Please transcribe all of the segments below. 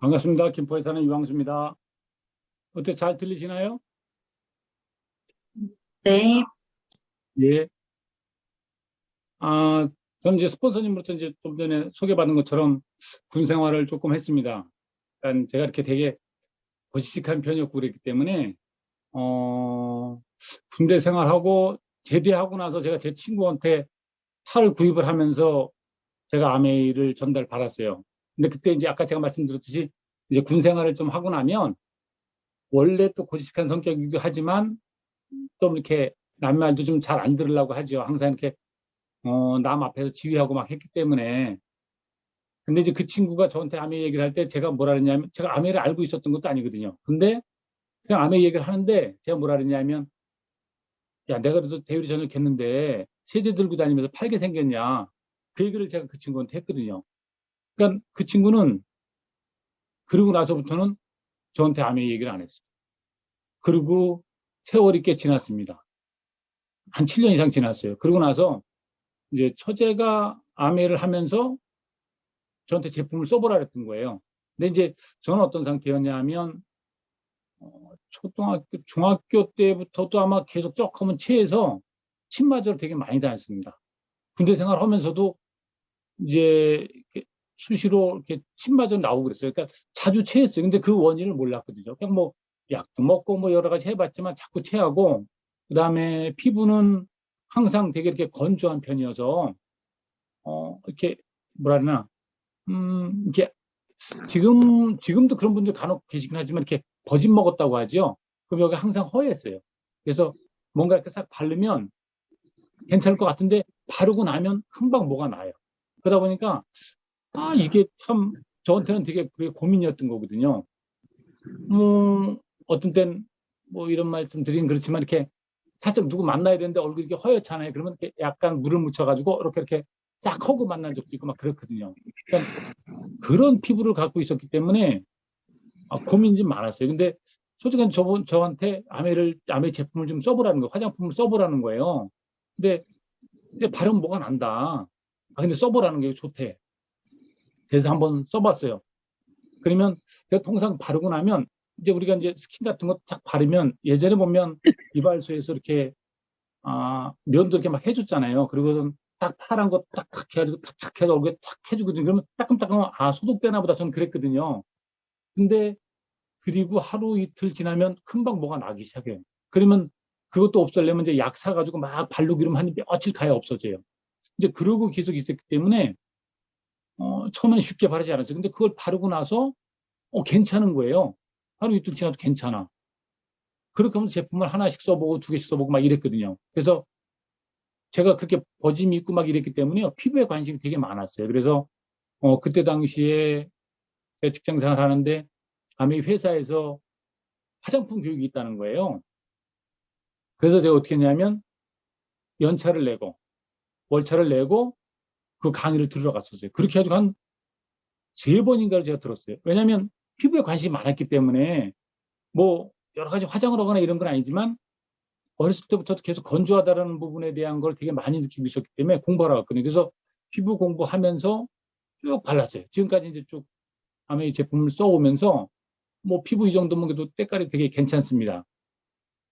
반갑습니다. 김포에 사는 이광수입니다. 어때 잘 들리시나요? 네, 예. 아, 저는 이제 스폰서님으로부터 이제 좀 전에 소개받은 것처럼 군 생활을 조금 했습니다. 그러니까 제가 이렇게 되게 고지식한 편이었고 그랬기 때문에, 군대 생활하고 제대하고 나서 제가 제 친구한테 차를 구입을 하면서 제가 아메이를 전달받았어요. 근데 그때 이제 아까 제가 말씀드렸듯이 이제 군 생활을 좀 하고 나면 원래 또 고지식한 성격이기도 하지만 좀 이렇게 남 말도 좀 잘 안 들으려고 하죠. 항상 이렇게 남 앞에서 지휘하고 막 했기 때문에. 근데 이제 그 친구가 저한테 아메 얘기를 할 때 제가 뭐라 그랬냐면 제가 아메를 알고 있었던 것도 아니거든요. 근데 그냥 아메 얘기를 하는데 제가 뭐라 그랬냐면 야, 내가 그래도 대유리 전역했는데 세제 들고 다니면서 팔게 생겼냐. 그 얘기를 제가 그 친구한테 했거든요. 그러니까 그 친구는 그러고 나서부터는 저한테 아메 얘기를 안 했어요. 그리고 세월이 꽤 지났습니다. 한 7년 이상 지났어요. 그러고 나서 이제 처제가 아메를 하면서 저한테 제품을 써보라 그랬던 거예요. 근데 이제 저는 어떤 상태였냐 하면, 초등학교, 중학교 때부터도 아마 계속 조금은 체해서 침맞으러 되게 많이 다녔습니다. 군대 생활하면서도 이제 이렇게 수시로 이렇게 침맞으러 나오고 그랬어요. 그러니까 자주 체했어요. 근데 그 원인을 몰랐거든요. 그냥 뭐 약도 먹고 뭐 여러 가지 해봤지만 자꾸 체하고, 그 다음에 피부는 항상 되게 이렇게 건조한 편이어서, 이렇게 뭐라 그러나, 이렇게 지금도 그런 분들 간혹 계시긴 하지만 이렇게 버짐 먹었다고 하죠. 그럼 여기 항상 허했어요. 그래서 뭔가 이렇게 싹 바르면 괜찮을 것 같은데 바르고 나면 금방 뭐가 나요. 그러다 보니까 이게 참 저한테는 되게 그게 고민이었던 거거든요. 어떤 땐 뭐 이런 말씀 드리긴 그렇지만 이렇게 살짝 누구 만나야 되는데 얼굴이 이렇게 허옇잖아요. 그러면 이렇게 약간 물을 묻혀가지고 이렇게 쫙 하고 만난 적도 있고 막 그렇거든요. 그러니까 그런 피부를 갖고 있었기 때문에 고민이 좀 많았어요. 근데 솔직히 저한테 아메 제품을 좀 써보라는 거예요. 화장품을 써보라는 거예요. 근데, 바르면 뭐가 난다. 근데 써보라는 게 좋대. 그래서 한번 써봤어요. 그러면 제가 통상 바르고 나면 이제 우리가 이제 스킨 같은 거 딱 바르면 예전에 보면 이발소에서 이렇게 면도 이렇게 막 해줬잖아요. 그리고선 딱 파란 거 딱 해가지고 탁탁 해서 얼굴에 탁 해주거든요. 그러면 따끔따끔 소독되나 보다 저는 그랬거든요. 근데 그리고 하루 이틀 지나면 금방 뭐가 나기 시작해요. 그러면 그것도 없애려면 이제 약 사가지고 막 바르고 이러면 한 며칠 가야 없어져요. 이제 그러고 계속 있었기 때문에 처음에는 쉽게 바르지 않았어요. 근데 그걸 바르고 나서 괜찮은 거예요. 하루 이틀 지나도 괜찮아. 그렇게 하면 제품을 하나씩 써보고 두 개씩 써보고 막 이랬거든요. 그래서 제가 그렇게 버짐이 있고 막 이랬기 때문에 피부에 관심이 되게 많았어요. 그래서 그때 당시에 제가 직장 생활 하는데 아미 회사에서 화장품 교육이 있다는 거예요. 그래서 제가 어떻게 했냐면 연차를 내고 월차를 내고 그 강의를 들으러 갔었어요. 그렇게 해가지고 한 세 번인가를 제가 들었어요. 왜냐하면 피부에 관심이 많았기 때문에 뭐 여러 가지 화장을 하거나 이런 건 아니지만 어렸을 때부터 계속 건조하다라는 부분에 대한 걸 되게 많이 느끼고 있었기 때문에 공부하러 갔거든요. 그래서 피부 공부하면서 쭉 발랐어요. 지금까지 이제 쭉 아메이 제품을 써오면서 뭐 피부 이 정도면 그래도 때깔이 되게 괜찮습니다.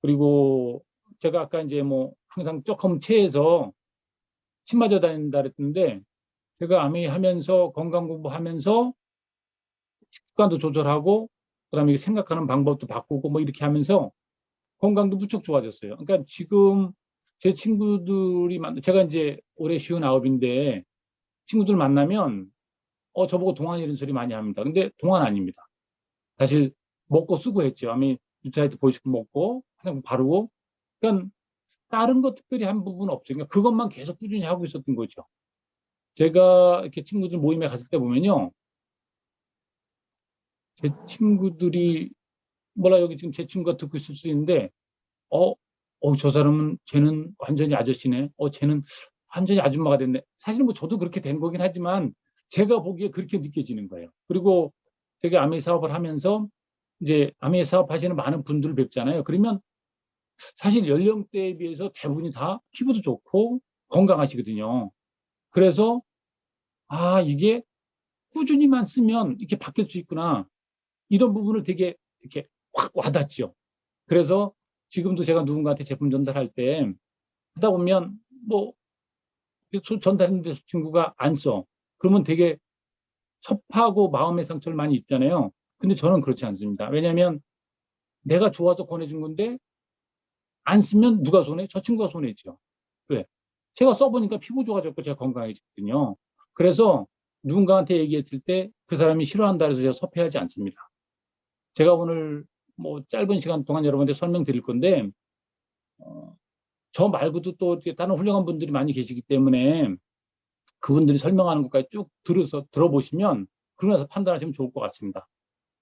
그리고 제가 아까 이제 뭐 항상 조금 체해서 침 맞아 다닌다 그랬는데 제가 아메이 하면서 건강 공부하면서 습관도 조절하고 그다음에 생각하는 방법도 바꾸고 뭐 이렇게 하면서 건강도 무척 좋아졌어요. 그러니까 지금 제 친구들이 제가 이제 올해 59인데 친구들 만나면 저보고 동안 이런 소리 많이 합니다. 근데 동안 아닙니다. 사실 먹고 쓰고 했죠. 아미 뉴트라이트 보이스크 먹고 화장품 바르고 그러니까 다른 거 특별히 한 부분은 없죠. 그러니까 그것만 계속 꾸준히 하고 있었던 거죠. 제가 이렇게 친구들 모임에 갔을 때 보면요. 제 친구들이 몰라 여기 지금 제 친구가 듣고 있을 수 있는데 저 사람은 쟤는 완전히 아저씨네. 쟤는 완전히 아줌마가 됐네. 사실 뭐 저도 그렇게 된 거긴 하지만 제가 보기에 그렇게 느껴지는 거예요. 그리고 되게 아메 사업을 하면서 이제 아메 사업 하시는 많은 분들을 뵙잖아요. 그러면 사실 연령대에 비해서 대부분이 다 피부도 좋고 건강하시거든요. 그래서 이게 꾸준히만 쓰면 이렇게 바뀔 수 있구나. 이런 부분을 되게 이렇게 확 와닿죠. 그래서 지금도 제가 누군가한테 제품 전달할 때 하다 보면 뭐 전달했는데 친구가 안 써. 그러면 되게 섭하고 마음의 상처를 많이 입잖아요. 근데 저는 그렇지 않습니다. 왜냐하면 내가 좋아서 권해준 건데 안 쓰면 누가 손해? 저 친구가 손해죠. 왜? 제가 써보니까 피부 좋아졌고 제가 건강해졌거든요. 그래서 누군가한테 얘기했을 때 그 사람이 싫어한다 해서 제가 섭해하지 않습니다. 제가 오늘 뭐 짧은 시간 동안 여러분한테 설명드릴 건데 저 말고도 또 다른 훌륭한 분들이 많이 계시기 때문에 그분들이 설명하는 것까지 쭉 들어보시면 그러면서 판단하시면 좋을 것 같습니다.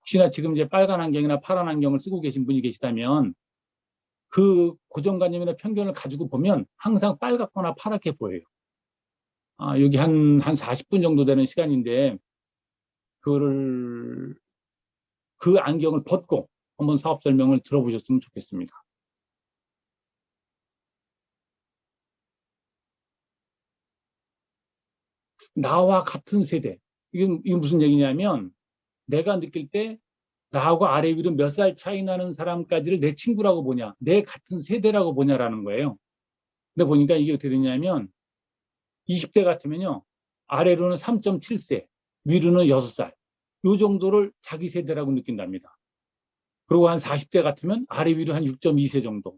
혹시나 지금 이제 빨간 안경이나 파란 안경을 쓰고 계신 분이 계시다면 그 고정관념이나 편견을 가지고 보면 항상 빨갛거나 파랗게 보여요. 여기 한 40분 정도 되는 시간인데 그 안경을 벗고 한번 사업 설명을 들어보셨으면 좋겠습니다. 나와 같은 세대. 이게 무슨 얘기냐면 내가 느낄 때 나하고 아래 위로 몇 살 차이 나는 사람까지를 내 친구라고 보냐, 내 같은 세대라고 보냐라는 거예요. 근데 보니까 이게 어떻게 되냐면 20대 같으면요. 아래로는 3.7세, 위로는 6살. 요 정도를 자기 세대라고 느낀답니다. 그리고 한 40대 같으면 아래 위로 한 6.2세 정도.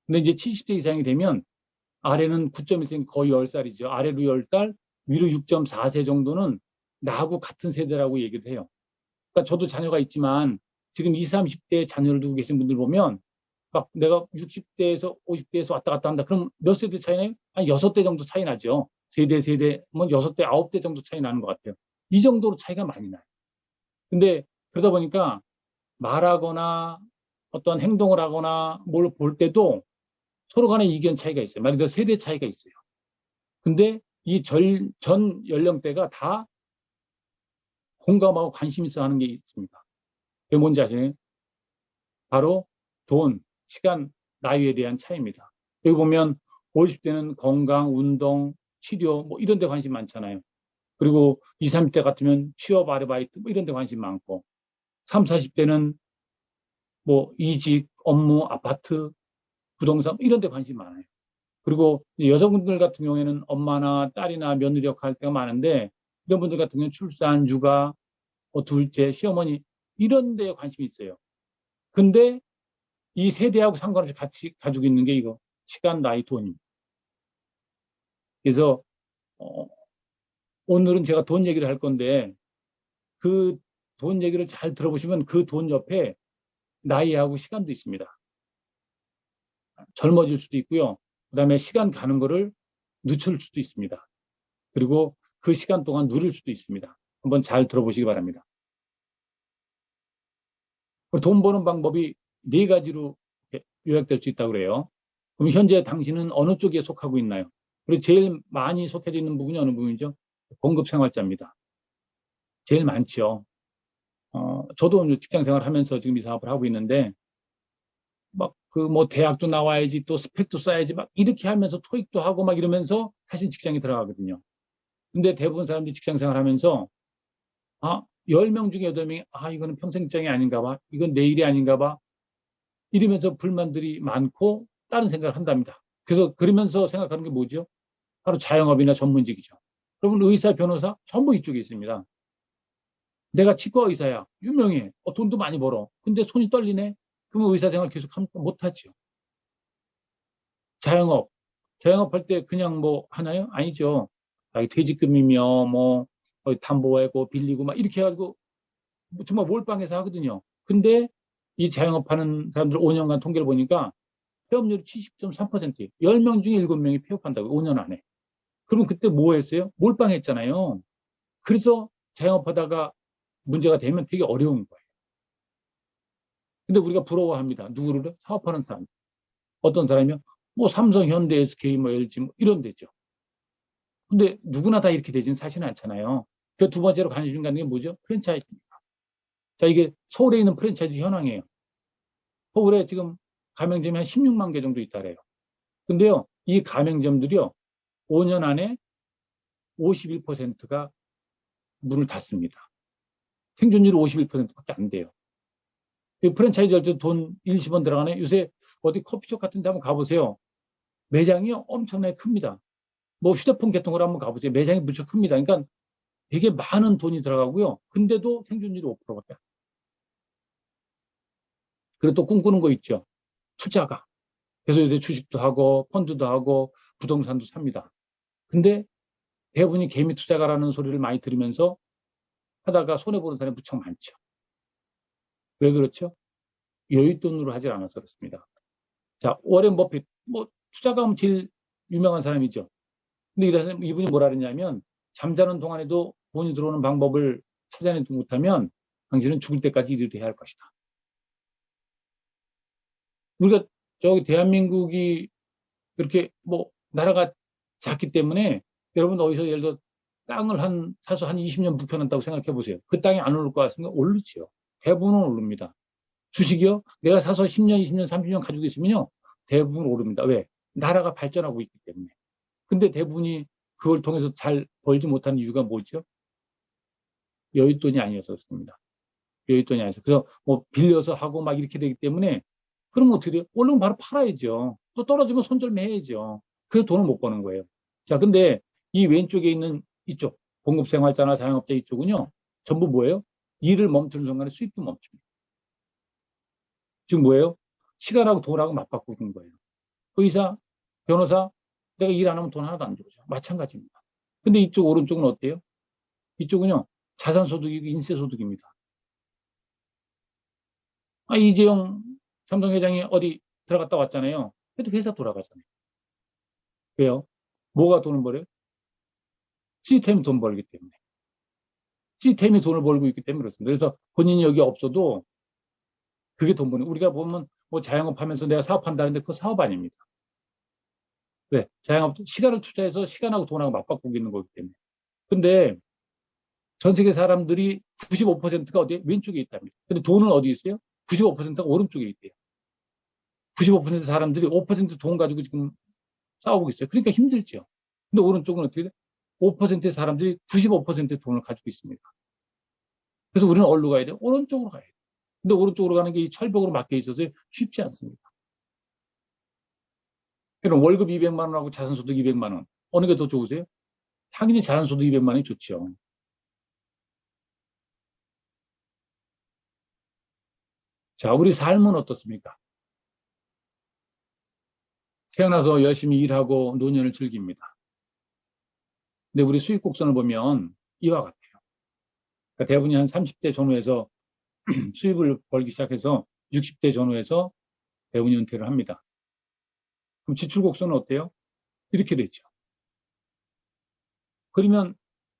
근데 이제 70대 이상이 되면 아래는 9.1세, 거의 10살이죠. 아래로 10살, 위로 6.4세 정도는 나하고 같은 세대라고 얘기를 해요. 그러니까 저도 자녀가 있지만 지금 20, 30대 자녀를 두고 계신 분들 보면 막 내가 60대에서 50대에서 왔다 갔다 한다. 그럼 몇 세대 차이나요? 한 6대 정도 차이 나죠. 세대, 뭐 6대, 9대 정도 차이 나는 것 같아요. 이 정도로 차이가 많이 나요. 근데 그러다 보니까 말하거나 어떤 행동을 하거나 뭘 볼 때도 서로 간에 이견 차이가 있어요. 말 그대로 세대 차이가 있어요. 근데 이 전 연령대가 다 공감하고 관심 있어 하는 게 있습니다. 그게 뭔지 아시나요? 바로 돈, 시간, 나이에 대한 차이입니다. 여기 보면 50대는 건강, 운동, 치료 뭐 이런 데 관심 많잖아요. 그리고 20, 30대 같으면 취업, 아르바이트 뭐 이런 데 관심 많고 30, 40대는 뭐 이직, 업무, 아파트, 부동산 이런 데 관심 많아요. 그리고 여성분들 같은 경우에는 엄마나 딸이나 며느리 역할 할 때가 많은데 이런 분들 같은 경우는 출산, 육아, 둘째, 시어머니 이런 데에 관심이 있어요. 근데 이 세대하고 상관없이 같이 가지고 있는 게 이거 시간, 나이, 돈입니다. 그래서 오늘은 제가 돈 얘기를 할 건데 그 돈 얘기를 잘 들어보시면 그 돈 옆에 나이하고 시간도 있습니다. 젊어질 수도 있고요. 그다음에 시간 가는 거를 늦출 수도 있습니다. 그리고 그 시간 동안 누릴 수도 있습니다. 한번 잘 들어보시기 바랍니다. 돈 버는 방법이 네 가지로 요약될 수 있다고 그래요. 그럼 현재 당신은 어느 쪽에 속하고 있나요? 그리고 제일 많이 속해져 있는 부분이 어느 부분이죠? 공급생활자입니다. 제일 많죠. 저도 직장 생활 하면서 지금 이 사업을 하고 있는데, 막 뭐 대학도 나와야지 또 스펙도 쌓아야지 막 이렇게 하면서 토익도 하고 막 이러면서 사실 직장에 들어가거든요. 근데 대부분 사람들이 직장 생활 하면서, 10명 중에 8명이, 이거는 평생 직장이 아닌가 봐. 이건 내 일이 아닌가 봐. 이러면서 불만들이 많고 다른 생각을 한답니다. 그래서 그러면서 생각하는 게 뭐죠? 바로 자영업이나 전문직이죠. 그러면 의사, 변호사 전부 이쪽에 있습니다. 내가 치과 의사야. 유명해. 돈도 많이 벌어. 근데 손이 떨리네. 그러면 의사 생활 계속 못하죠. 자영업. 자영업 할 때 그냥 뭐 하나요? 아니죠. 퇴직금이며 뭐 담보하고 빌리고 막 이렇게 해가지고 정말 몰빵해서 하거든요. 근데 이 자영업하는 사람들 5년간 통계를 보니까 폐업률이 70.3%예요. 10명 중에 7명이 폐업한다고요. 5년 안에. 그러면 그때 뭐 했어요? 몰빵했잖아요. 그래서 자영업하다가 문제가 되면 되게 어려운 거예요. 근데 우리가 부러워합니다. 누구를? 사업하는 사람. 어떤 사람이요? 뭐 삼성, 현대, SK, 뭐 LG 뭐 이런 데죠. 근데 누구나 다 이렇게 되지는 사실은 않잖아요. 그 두 번째로 관심 갖는 게 뭐죠? 프랜차이즈입니다. 자, 이게 서울에 있는 프랜차이즈 현황이에요. 서울에 지금 가맹점이 한 16만 개 정도 있다래요. 근데요, 이 가맹점들이요, 5년 안에 51%가 문을 닫습니다. 생존율이 51%밖에 안 돼요. 프랜차이즈 할 때 돈 1, 20원 들어가네. 요새 어디 커피숍 같은 데 한번 가보세요. 매장이 엄청나게 큽니다. 뭐 휴대폰 개통을 한번 가보세요. 매장이 무척 큽니다. 그러니까 되게 많은 돈이 들어가고요. 근데도 생존율이 5%밖에. 그리고 또 꿈꾸는 거 있죠. 투자가. 그래서 요새 주식도 하고 펀드도 하고 부동산도 삽니다. 근데 대부분이 개미 투자가라는 소리를 많이 들으면서 하다가 손해보는 사람이 무척 많죠. 왜 그렇죠? 여윳돈으로 하질 않아서 그렇습니다. 자, 워렌 버핏, 뭐, 투자가 하면 제일 유명한 사람이죠. 근데 이분이 뭐라 그랬냐면, 잠자는 동안에도 돈이 들어오는 방법을 찾아내지 못하면, 당신은 죽을 때까지 일을 해야 할 것이다. 우리가, 저기, 대한민국이 그렇게, 뭐, 나라가 작기 때문에, 여러분 어디서 예를 들어, 땅을 사서 한 20년 묵혀놨다고 생각해 보세요. 그 땅이 안 오를 것 같습니까? 오르지요. 대부분은 오릅니다. 주식이요? 내가 사서 10년, 20년, 30년 가지고 있으면요. 대부분 오릅니다. 왜? 나라가 발전하고 있기 때문에. 근데 대부분이 그걸 통해서 잘 벌지 못하는 이유가 뭐죠? 여윳돈이 아니었었습니다. 여윳돈이 아니었어요. 그래서 뭐 빌려서 하고 막 이렇게 되기 때문에 그러면 어떻게 돼요? 오르면 바로 팔아야죠. 또 떨어지면 손절매해야죠. 그래서 돈을 못 버는 거예요. 자, 근데 이 왼쪽에 있는 이쪽, 공급생활자나 자영업자 이쪽은요. 전부 뭐예요? 일을 멈추는 순간에 수입도 멈춥니다. 지금 뭐예요? 시간하고 돈하고 맞바꾸는 거예요. 의사, 변호사, 내가 일 안 하면 돈 하나도 안 들어오죠. 마찬가지입니다. 근데 이쪽 오른쪽은 어때요? 이쪽은요, 자산소득이고 인세소득입니다. 아, 이재용 삼성회장이 어디 들어갔다 왔잖아요. 그래도 회사 돌아가잖아요. 왜요? 뭐가 돈을 벌어요? 시스템이 돈 벌기 때문에. 시스템이 돈을 벌고 있기 때문에 그렇습니다. 그래서 본인이 여기 없어도 그게 돈 버는, 우리가 보면 뭐 자영업 하면서 내가 사업한다는데 그거 사업 아닙니다. 왜? 자영업, 시간을 투자해서 시간하고 돈하고 맞바꾸고 있는 거기 때문에. 근데 전 세계 사람들이 95%가 어디에? 왼쪽에 있답니다. 근데 돈은 어디 있어요? 95%가 오른쪽에 있대요. 95% 사람들이 5%돈 가지고 지금 싸우고 있어요. 그러니까 힘들죠. 근데 오른쪽은 어떻게 돼? 5%의 사람들이 95%의 돈을 가지고 있습니다. 그래서 우리는 어디로 가야 돼요? 오른쪽으로 가야 돼요. 근데 오른쪽으로 가는 게 이 철벽으로 막혀 있어서 쉽지 않습니다. 그럼 월급 200만 원하고 자산소득 200만 원. 어느 게 더 좋으세요? 당연히 자산소득 200만 원이 좋죠. 자, 우리 삶은 어떻습니까? 태어나서 열심히 일하고 노년을 즐깁니다. 근데 우리 수익 곡선을 보면 이와 같아요. 그러니까 대부분이 한 30대 전후에서 수입을 벌기 시작해서 60대 전후에서 대부분이 은퇴를 합니다. 그럼 지출 곡선은 어때요? 이렇게 됐죠. 그러면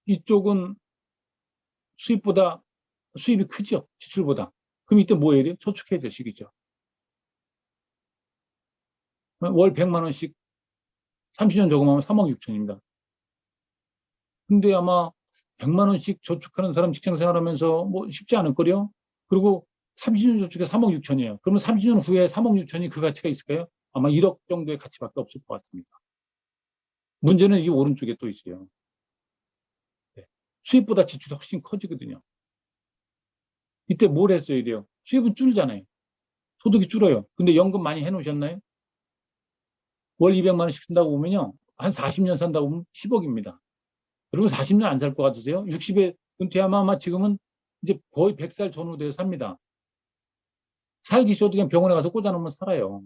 이쪽은 수입보다 수입이 크죠. 지출보다. 그럼 이때 뭐 해야 돼요? 저축해야 될 시기죠. 월 100만 원씩 30년 저금하면 3억 6천입니다. 근데 아마 100만 원씩 저축하는 사람 직장 생활하면서 뭐 쉽지 않을 거요. 그리고 30년 저축에 3억 6천이에요. 그러면 30년 후에 3억 6천이 그 가치가 있을까요? 아마 1억 정도의 가치밖에 없을 것 같습니다. 문제는 이 오른쪽에 또 있어요. 네. 수입보다 지출이 훨씬 커지거든요. 이때 뭘 했어야 돼요? 수입은 줄잖아요. 소득이 줄어요. 근데 연금 많이 해놓으셨나요? 월 200만 원씩 쓴다고 보면요. 한 40년 산다고 보면 10억입니다. 그리고 40년 안 살 것 같으세요? 60에 은퇴하면 아마 지금은 이제 거의 100살 전후 돼서 삽니다. 살기 쉬워도 그냥 병원에 가서 꽂아놓으면 살아요.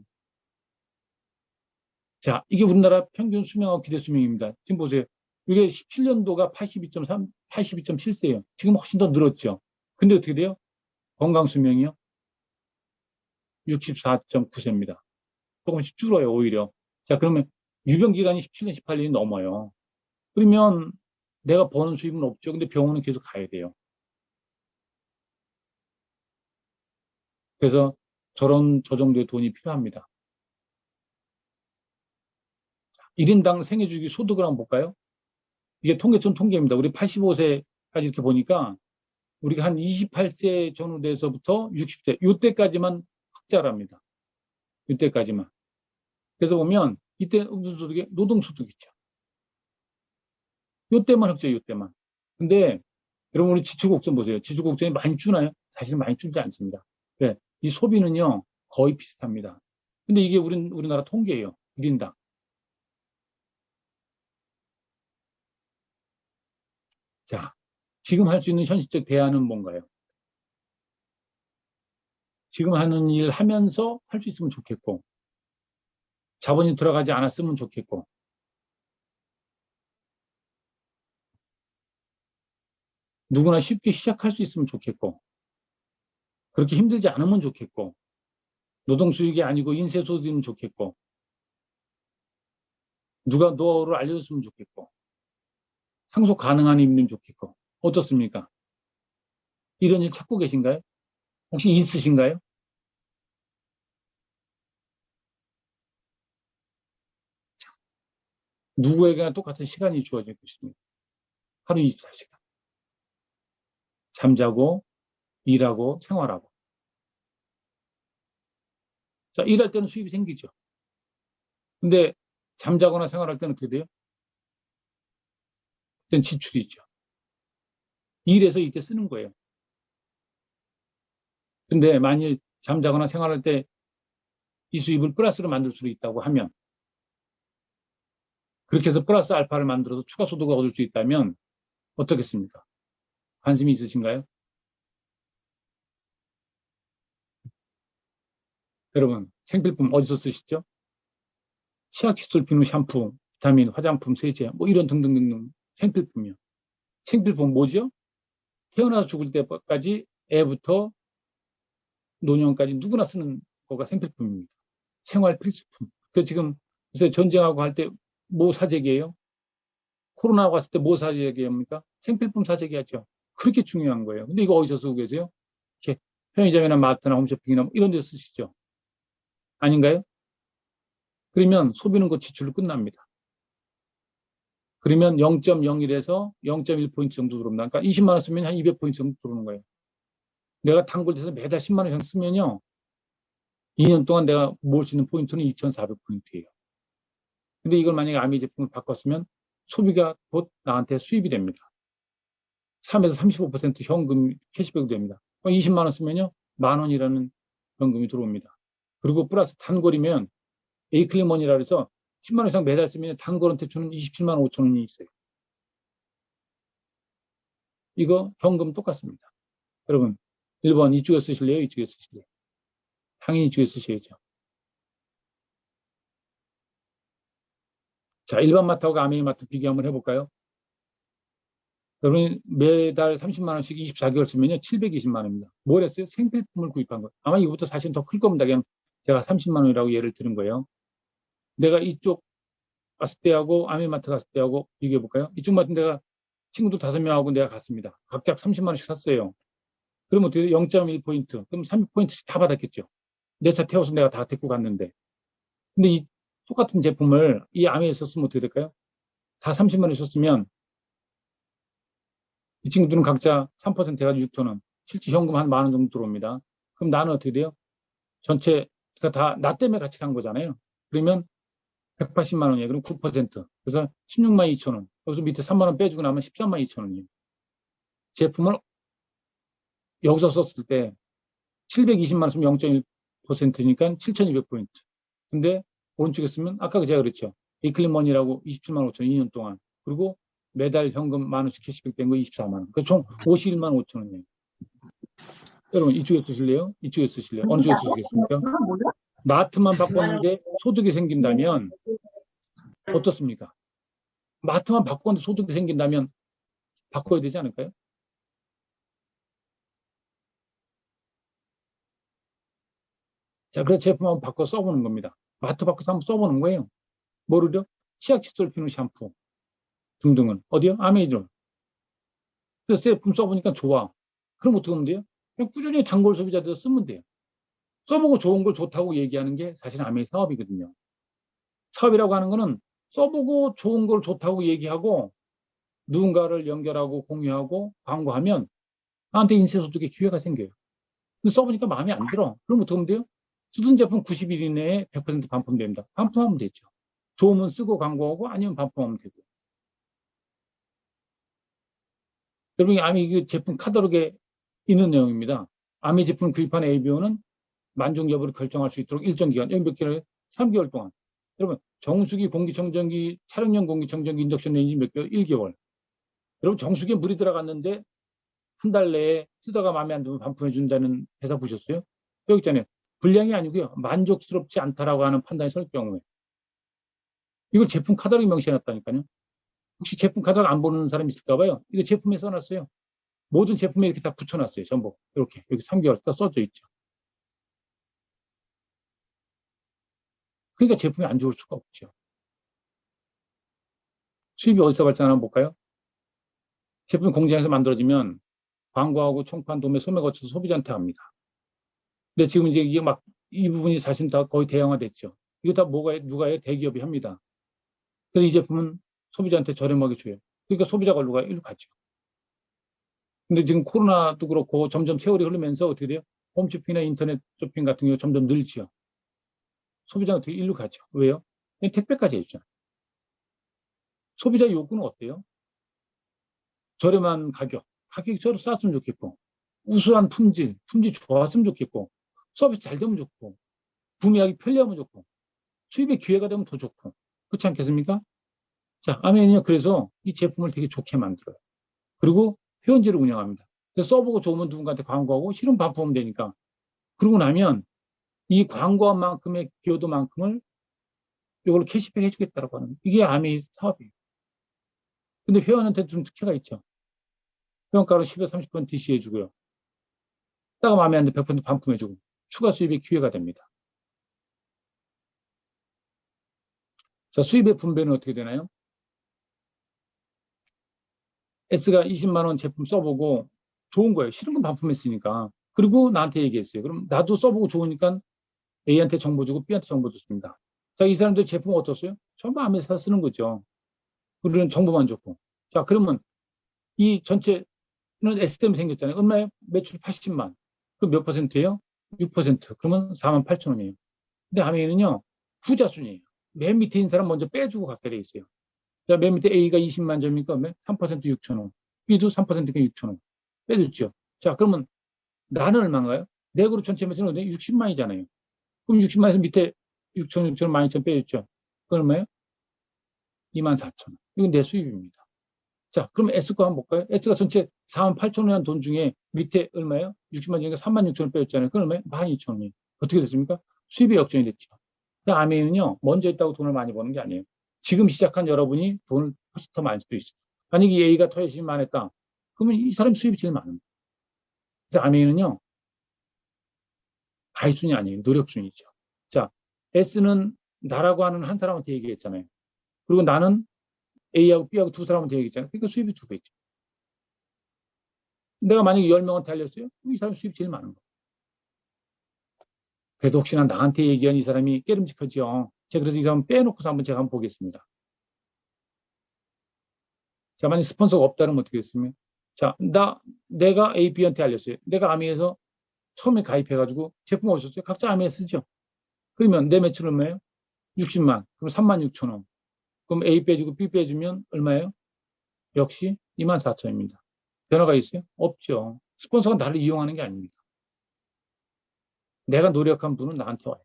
자, 이게 우리나라 평균 수명하고 기대 수명입니다. 지금 보세요. 이게 17년도가 82.3, 82.7세예요. 지금 훨씬 더 늘었죠. 근데 어떻게 돼요? 건강 수명이요? 64.9세입니다. 조금씩 줄어요, 오히려. 자, 그러면 유병 기간이 17년, 18년이 넘어요. 그러면 내가 버는 수입은 없죠. 근데 병원은 계속 가야 돼요. 그래서 저 정도의 돈이 필요합니다. 1인당 생애주기 소득을 한번 볼까요? 이게 통계청 통계입니다. 우리 85세까지 이렇게 보니까 우리가 한 28세 전후 돼서부터 60세, 이때까지만 흑자랍니다. 이때까지만. 그래서 보면 이때 무슨 소득이 노동소득 있죠. 이때만 흑자예요, 이때만. 근데 여러분 우리 지출곡선 보세요. 지출곡선이 많이 주나요? 사실 많이 줄지 않습니다. 네. 이 소비는요, 거의 비슷합니다. 근데 이게 우리나라 통계예요. 1인당. 자, 지금 할 수 있는 현실적 대안은 뭔가요? 지금 하는 일 하면서 할 수 있으면 좋겠고, 자본이 들어가지 않았으면 좋겠고, 누구나 쉽게 시작할 수 있으면 좋겠고, 그렇게 힘들지 않으면 좋겠고, 노동 수익이 아니고 인쇄 소득이면 좋겠고, 누가 노하우를 알려줬으면 좋겠고, 상속 가능한 일이면 좋겠고, 어떻습니까? 이런 일 찾고 계신가요? 혹시 있으신가요? 누구에게나 똑같은 시간이 주어지고 있습니다. 하루 24시간. 잠자고, 일하고, 생활하고. 자, 일할 때는 수입이 생기죠. 근데 잠자거나 생활할 때는 어떻게 돼요? 그땐 지출이 있죠. 일해서 이때 쓰는 거예요. 근데 만일 잠자거나 생활할 때 이 수입을 플러스로 만들 수 있다고 하면, 그렇게 해서 플러스 알파를 만들어서 추가 소득을 얻을 수 있다면 어떻겠습니까? 관심이 있으신가요? 여러분, 생필품 어디서 쓰시죠? 치약, 칫솔, 비누, 샴푸, 비타민, 화장품, 세제, 뭐 이런 등등등등 생필품이요. 생필품 뭐죠? 태어나서 죽을 때까지 애부터 노년까지 누구나 쓰는 거가 생필품입니다. 생활 필수품. 그 지금 요새 전쟁하고 할 때 뭐 사재기예요? 코로나 왔을 때 뭐 사재기합니까? 생필품 사재기하죠. 그렇게 중요한 거예요. 근데 이거 어디서 쓰고 계세요? 이렇게 편의점이나 마트나 홈쇼핑이나 뭐 이런 데 쓰시죠. 아닌가요? 그러면 소비는 그 지출로 끝납니다. 그러면 0.01에서 0.1포인트 정도 들어옵니다. 그러니까 20만 원 쓰면 한 200포인트 정도 들어오는 거예요. 내가 단골돼서 매달 10만 원 이상 쓰면요. 2년 동안 내가 모을 수 있는 포인트는 2,400포인트예요. 근데 이걸 만약에 아미 제품을 바꿨으면 소비가 곧 나한테 수입이 됩니다. 3에서 35% 현금 캐시백이 됩니다. 20만 원 쓰면요. 만 원이라는 현금이 들어옵니다. 그리고 플러스 단골이면 에이클리머니라 해서 10만 원 이상 매달 쓰면 단골한테 주는 27만 5천 원이 있어요. 이거 현금 똑같습니다. 여러분, 1번 이쪽에 쓰실래요? 이쪽에 쓰실래요? 당연히 이쪽에 쓰셔야죠. 자, 일반 마트하고 아메이 마트 비교 한번 해볼까요? 여러분 매달 30만 원씩 24개월 쓰면요. 720만 원입니다. 뭘 했어요? 생필품을 구입한 거예요. 아마 이거부터 사실은 더 클 겁니다. 그냥 제가 30만 원이라고 예를 들은 거예요. 내가 이쪽 갔을 때하고 아메이마트 갔을 때하고 비교해 볼까요? 이쪽 마트 내가 친구들 5명하고 내가 갔습니다. 각자 30만 원씩 샀어요. 그러면 어떻게 돼요? 0.1포인트. 그럼 3포인트씩 다 받았겠죠. 내 차 태워서 내가 다 데리고 갔는데. 근데 이 똑같은 제품을 이 아메이에 썼으면 어떻게 될까요? 다 30만 원 썼으면 이 친구들은 각자 3% 해가지고 6천 원. 실제 현금 한 만 원 정도 들어옵니다. 그럼 나는 어떻게 돼요? 전체, 그러니까 다 나 때문에 같이 간 거잖아요. 그러면 180만 원이에요. 그럼 9%. 그래서 16만 2천 원. 여기서 밑에 3만 원 빼주고 나면 13만 2천 원이에요. 제품을 여기서 썼을 때 720만 원 쓰면 0.1%니까 7,200포인트. 근데 오른쪽에 쓰면 아까 제가 그랬죠. 이클리머니라고 27만 5천 원 2년 동안. 그리고 매달 현금 만 원씩 캐시백 된 거 24만 원. 그러니까 총 51만 5천 원이에요. 여러분 이쪽에 쓰실래요? 이쪽에 쓰실래요? 어느 쪽에 쓰시겠습니까? 마트만 바꿨는데 소득이 생긴다면 어떻습니까? 마트만 바꿨는데 소득이 생긴다면 바꿔야 되지 않을까요? 자, 그래서 제품 한번 바꿔 써보는 겁니다. 마트 바꿔서 한번 써보는 거예요. 뭐를요? 치약, 칫솔, 비누, 샴푸 등등은 어디요? 아메이존. 그래서 제품 써보니까 좋아. 그럼 어떻게 하면 돼요? 그냥 꾸준히 단골 소비자들 쓰면 돼요. 써보고 좋은 걸 좋다고 얘기하는 게 사실 아메이 사업이거든요. 사업이라고 하는 거는 써보고 좋은 걸 좋다고 얘기하고 누군가를 연결하고 공유하고 광고하면 나한테 인쇄소득의 기회가 생겨요. 근데 써보니까 마음에 안 들어. 그럼 어떻게 하면 돼요? 쓰던 제품 90일 이내에 100% 반품됩니다. 반품하면 되죠. 좋으면 쓰고 광고하고 아니면 반품하면 되고. 여러분이 아미 그 제품 카탈로그에 있는 내용입니다. 아미 제품 구입한 ABO는 만족 여부를 결정할 수 있도록 일정 기간, 여기 몇 개월? 3개월 동안. 여러분, 정수기, 공기청정기, 차량용 공기청정기 인덕션 레인지 몇 개월? 1개월. 여러분, 정수기에 물이 들어갔는데 한 달 내에 쓰다가 마음에 안 들면 반품해 준다는 회사 보셨어요? 여기 있잖아요. 불량이 아니고요. 만족스럽지 않다라고 하는 판단이 설 경우에. 이걸 제품 카탈로그에 명시해놨다니까요. 혹시 제품 카탈로그 안 보는 사람 있을까 봐요. 이거 제품에 써놨어요. 모든 제품에 이렇게 다 붙여놨어요. 전부. 이렇게. 여기 3개월 딱 써져 있죠. 그러니까 제품이 안 좋을 수가 없죠. 수입이 어디서 발생하나 볼까요? 제품이 공장에서 만들어지면 광고하고 총판, 도매, 소매 거쳐서 소비자한테 갑니다. 근데 지금 이제 이게 막 이 부분이 사실 다 거의 대형화됐죠. 이거 다 누가 해? 대기업이 합니다. 그래서 이 제품은 소비자한테 저렴하게 줘요. 그러니까 소비자가 일로 가죠. 근데 지금 코로나도 그렇고 점점 세월이 흐르면서 어떻게 돼요? 홈쇼핑이나 인터넷 쇼핑 같은 경우 점점 늘지요. 소비자가 어떻게 일로 가죠. 왜요? 택배까지 해주잖아요. 소비자 욕구는 어때요? 저렴한 가격이 서로 쌌으면 좋겠고, 우수한 품질 좋았으면 좋겠고, 서비스 잘 되면 좋고, 구매하기 편리하면 좋고, 수입의 기회가 되면 더 좋고, 그렇지 않겠습니까? 자, 아멘이요. 그래서 이 제품을 되게 좋게 만들어요. 그리고 회원제를 운영합니다. 그래서 써보고 좋으면 누군가한테 광고하고 싫으면 반품하면 되니까. 그러고 나면 이 광고한 만큼의 기여도만큼을 이걸로 캐시백 해주겠다라고 하는 이게 아메이 사업이에요. 근데 회원한테 좀 특혜가 있죠. 회원가로 10에서 30% DC 해주고요. 따가 마음에 안 들면 100% 반품해주고 추가 수입의 기회가 됩니다. 자, 수입의 분배는 어떻게 되나요? S가 20만 원 제품 써보고 좋은 거예요. 싫은 건 반품했으니까. 그리고 나한테 얘기했어요. 그럼 나도 써보고 좋으니까 A한테 정보 주고 B한테 정보 줬습니다. 자, 이 사람들 제품 어떻어요? 전부 아메사 쓰는 거죠. 우리는 정보만 줬고. 자, 그러면 이 전체는 S 때문에 생겼잖아요. 얼마예요? 매출 80만. 그럼 몇 퍼센트예요? 6%. 그러면 4만 8천 원이에요. 근데 아메이는요, 부자순이에요. 맨 밑에 있는 사람 먼저 빼주고 갖게 돼 있어요. 자, 맨 밑에 A가 20만 점이니까 3% 6천 원. B도 3%니까 6천 원. 빼줬죠. 자, 그러면 나는 얼마인가요? 내 그룹 전체 매출은 60만이잖아요. 그럼 60만에서 밑에 6천, 6천, 12,000 빼줬죠. 그 얼마예요? 2만 4천 원. 이건 내 수입입니다. 자, 그럼 S 거 한번 볼까요? S가 전체 4만 8천 원이라는 돈 중에 밑에 얼마예요? 60만 중에 3만 6천 원 빼줬잖아요. 그건 얼마예요? 12,000 원이에요. 어떻게 됐습니까? 수입이 역전이 됐죠. 그러니까 아메이는요, 먼저 있다고 돈을 많이 버는 게 아니에요. 지금 시작한 여러분이 돈을 훨씬 더 많이 수도 있어요. 만약에 A가 더 열심히 만 했다. 그러면 이 사람 수입이 제일 많은 거예요. 그래서 아메이는요, 가입순이 아니에요. 노력순이죠. 자, S는 나라고 하는 한 사람한테 얘기했잖아요. 그리고 나는 A하고 B하고 두 사람한테 얘기했잖아요. 그러니까 수입이 두 배죠. 내가 만약에 10명한테 알렸어요? 이 사람 수입이 제일 많은 거예요. 그래도 혹시나 나한테 얘기한 이 사람이 깨름직하지요. 제가 그래서 이 사람 빼놓고서 제가 한번 보겠습니다. 자, 만약 스폰서가 없다면 어떻게 됐으면? 자, 내가 A, B한테 알렸어요. 내가 아미에서 처음에 가입해가지고 제품 어디었어요? 각자 아미에 쓰죠. 그러면 내 매출 얼마예요? 60만. 그럼 3만 6천 원. 그럼 A 빼주고 B 빼주면 얼마예요? 역시 2만 4천입니다. 변화가 있어요? 없죠. 스폰서가 나를 이용하는 게 아닙니다. 내가 노력한 분은 나한테 와요.